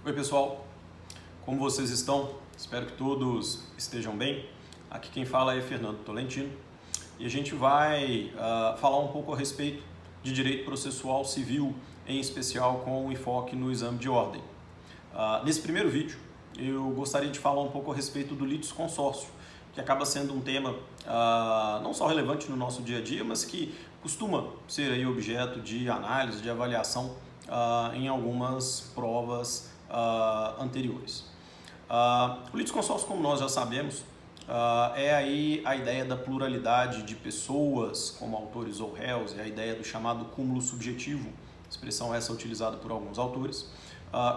Oi pessoal, como vocês estão? Espero que todos estejam bem. Aqui quem fala é Fernando Tolentino e a gente vai falar um pouco a respeito de direito processual civil, em especial com enfoque no exame de ordem. Nesse primeiro vídeo eu gostaria de falar um pouco a respeito do litisconsórcio, que acaba sendo um tema não só relevante no nosso dia a dia, mas que costuma ser aí objeto de análise, de avaliação em algumas provas anteriores. O litisconsórcio, como nós já sabemos, é aí a ideia da pluralidade de pessoas como autores ou réus, é a ideia do chamado cúmulo subjetivo, expressão essa utilizada por alguns autores,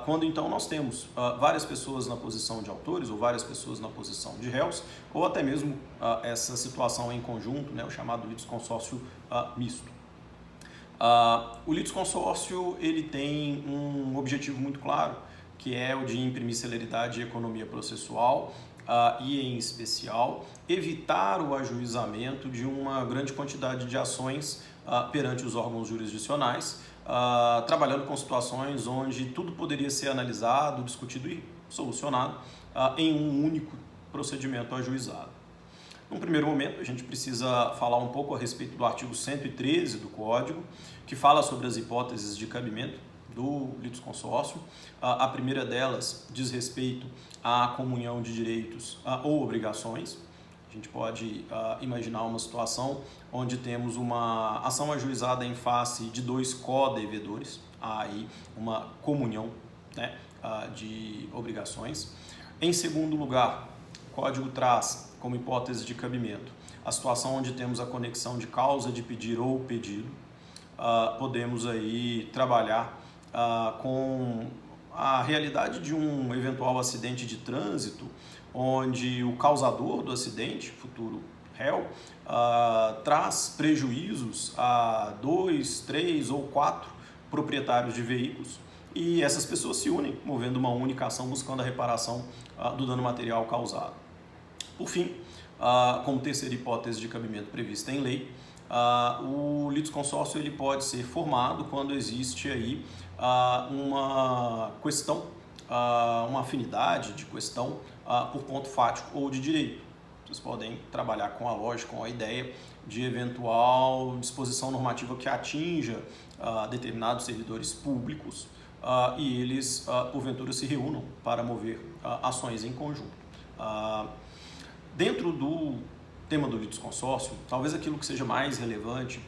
quando então nós temos várias pessoas na posição de autores ou várias pessoas na posição de réus, ou até mesmo essa situação em conjunto, né, o chamado litisconsórcio misto. O litisconsórcio ele tem um objetivo muito claro, que é o de imprimir celeridade e economia processual e, em especial, evitar o ajuizamento de uma grande quantidade de ações perante os órgãos jurisdicionais, trabalhando com situações onde tudo poderia ser analisado, discutido e solucionado em um único procedimento ajuizado. Num primeiro momento, a gente precisa falar um pouco a respeito do artigo 113 do Código, que fala sobre as hipóteses de cabimento do litisconsórcio. A primeira delas diz respeito à comunhão de direitos ou obrigações. A gente pode imaginar uma situação onde temos uma ação ajuizada em face de dois co-devedores, há aí uma comunhão, né, de obrigações. Em segundo lugar, o Código traz como hipótese de cabimento a situação onde temos a conexão de causa de pedir ou pedido. Podemos aí trabalhar com a realidade de um eventual acidente de trânsito, onde o causador do acidente, futuro réu, traz prejuízos a 2, 3 ou 4 proprietários de veículos e essas pessoas se unem, movendo uma única ação buscando a reparação do dano material causado. Por fim, como terceira hipótese de cabimento prevista em lei, o litisconsórcio ele pode ser formado quando existe aí uma questão, uma afinidade de questão por ponto fático ou de direito. Vocês podem trabalhar com a lógica, com a ideia de eventual disposição normativa que atinja determinados servidores públicos e eles, porventura, se reúnam para mover ações em conjunto. Dentro do tema do litisconsórcio, talvez aquilo que seja mais relevante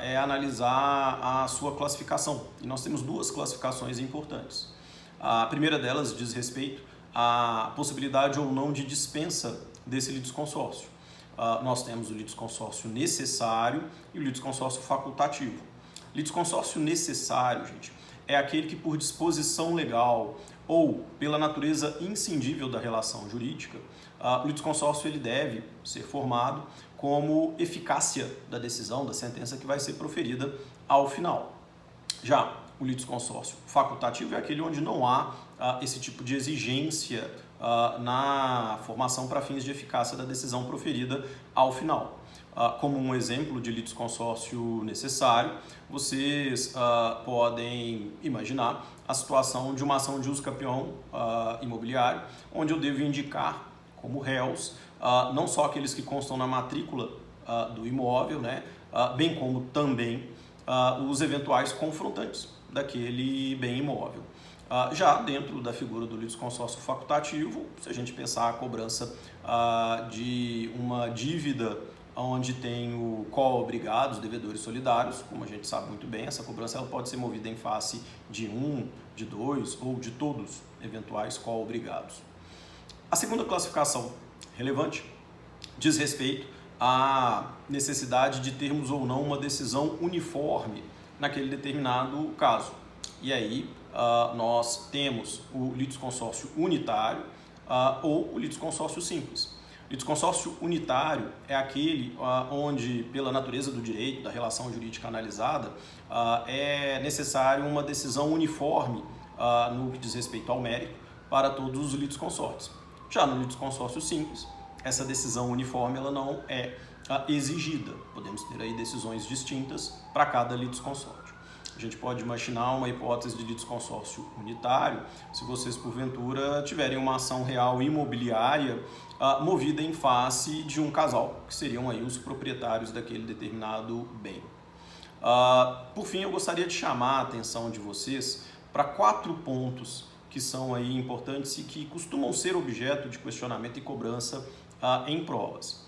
é analisar a sua classificação. E nós temos duas classificações importantes. A primeira delas diz respeito à possibilidade ou não de dispensa desse litisconsórcio. Nós temos o litisconsórcio necessário e o litisconsórcio facultativo. Litisconsórcio necessário, gente, é aquele que por disposição legal ou pela natureza inscindível da relação jurídica, o litisconsórcio ele deve ser formado como eficácia da decisão, da sentença que vai ser proferida ao final. Já o litisconsórcio facultativo é aquele onde não há esse tipo de exigência na formação para fins de eficácia da decisão proferida ao final. Como um exemplo de litisconsórcio necessário, vocês podem imaginar a situação de uma ação de uso campeão imobiliário, onde eu devo indicar como réus não só aqueles que constam na matrícula do imóvel, né, bem como também os eventuais confrontantes daquele bem imóvel. Já dentro da figura do litisconsórcio facultativo, se a gente pensar a cobrança de uma dívida onde tem o co-obrigados, devedores solidários, como a gente sabe muito bem, essa cobrança ela pode ser movida em face de um, de dois ou de todos eventuais co-obrigados. A segunda classificação relevante diz respeito à necessidade de termos ou não uma decisão uniforme naquele determinado caso. E aí nós temos o litisconsórcio unitário ou o litisconsórcio simples. O litisconsórcio unitário é aquele onde, pela natureza do direito, da relação jurídica analisada, é necessário uma decisão uniforme no que diz respeito ao mérito para todos os litisconsórcios. Já no litisconsórcio simples, essa decisão uniforme ela não é exigida. Podemos ter aí decisões distintas para cada litisconsórcio. a gente pode imaginar uma hipótese de litisconsórcio unitário se vocês, porventura, tiverem uma ação real imobiliária movida em face de um casal, que seriam aí os proprietários daquele determinado bem. Por fim, eu gostaria de chamar a atenção de vocês para 4 pontos que são aí importantes e que costumam ser objeto de questionamento e cobrança em provas.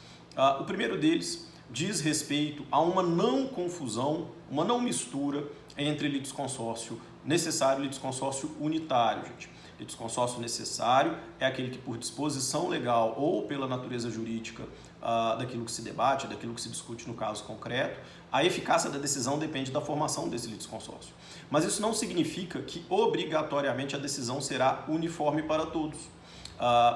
O primeiro deles diz respeito a uma não confusão, uma não mistura entre litisconsórcio necessário e litisconsórcio unitário, gente. Litisconsórcio necessário é aquele que, por disposição legal ou pela natureza jurídica daquilo que se debate, daquilo que se discute no caso concreto, a eficácia da decisão depende da formação desse litisconsórcio. Mas isso não significa que obrigatoriamente a decisão será uniforme para todos.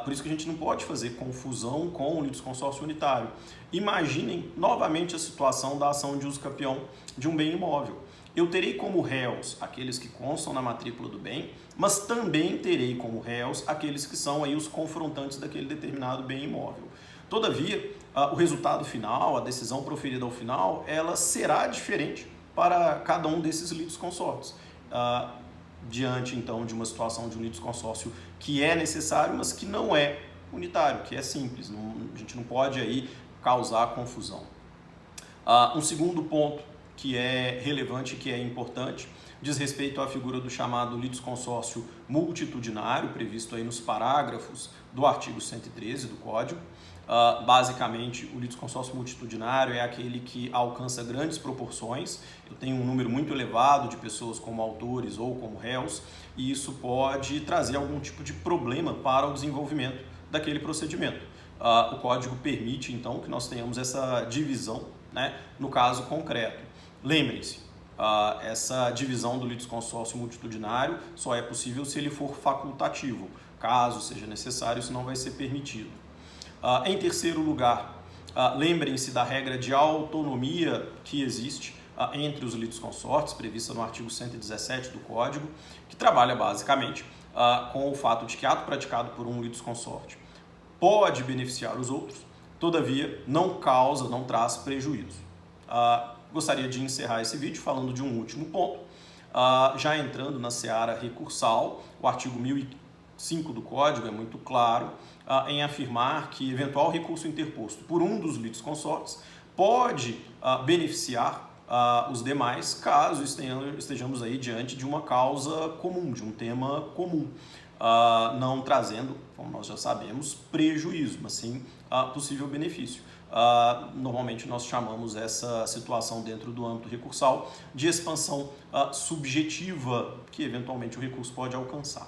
Por isso que a gente não pode fazer confusão com o litisconsórcio unitário. Imaginem novamente a situação da ação de uso capião de um bem imóvel. Eu terei como réus aqueles que constam na matrícula do bem, mas também terei como réus aqueles que são aí os confrontantes daquele determinado bem imóvel. Todavia, o resultado final, a decisão proferida ao final, ela será diferente para cada um desses litisconsortes. Diante, então, de uma situação de um litisconsórcio que é necessário, mas que não é unitário, que é simples. A gente não pode aí causar confusão. Um segundo ponto que é relevante, que é importante, diz respeito à figura do chamado litisconsórcio multitudinário, previsto aí nos parágrafos do artigo 113 do Código. Basicamente, o litisconsórcio multitudinário é aquele que alcança grandes proporções. Eu tenho um número muito elevado de pessoas como autores ou como réus, e isso pode trazer algum tipo de problema para o desenvolvimento daquele procedimento. O Código permite, então, que nós tenhamos essa divisão, né, no caso concreto. Lembrem-se, essa divisão do litisconsórcio multitudinário só é possível se ele for facultativo. Caso seja necessário, isso não vai ser permitido. Em terceiro lugar, lembrem-se da regra de autonomia que existe entre os litisconsortes, prevista no artigo 117 do Código, que trabalha basicamente com o fato de que ato praticado por um litisconsorte pode beneficiar os outros, todavia não causa, não traz prejuízo. Gostaria de encerrar esse vídeo falando de um último ponto, já entrando na seara recursal. O artigo 1005 do Código é muito claro em afirmar que eventual recurso interposto por um dos litisconsortes pode beneficiar os demais, caso estejamos aí diante de uma causa comum, de um tema comum, não trazendo, como nós já sabemos, prejuízo, mas sim possível benefício. Normalmente nós chamamos essa situação dentro do âmbito recursal de expansão subjetiva que eventualmente o recurso pode alcançar.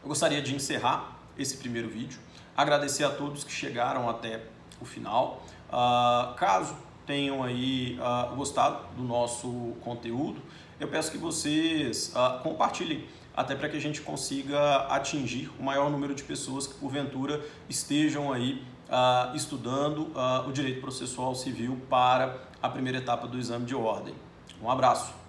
Eu gostaria de encerrar esse primeiro vídeo, agradecer a todos que chegaram até o final. Caso tenham aí gostado do nosso conteúdo, eu peço que vocês compartilhem, até para que a gente consiga atingir o maior número de pessoas que porventura estejam aí estudando o direito processual civil para a primeira etapa do exame de ordem. Um abraço!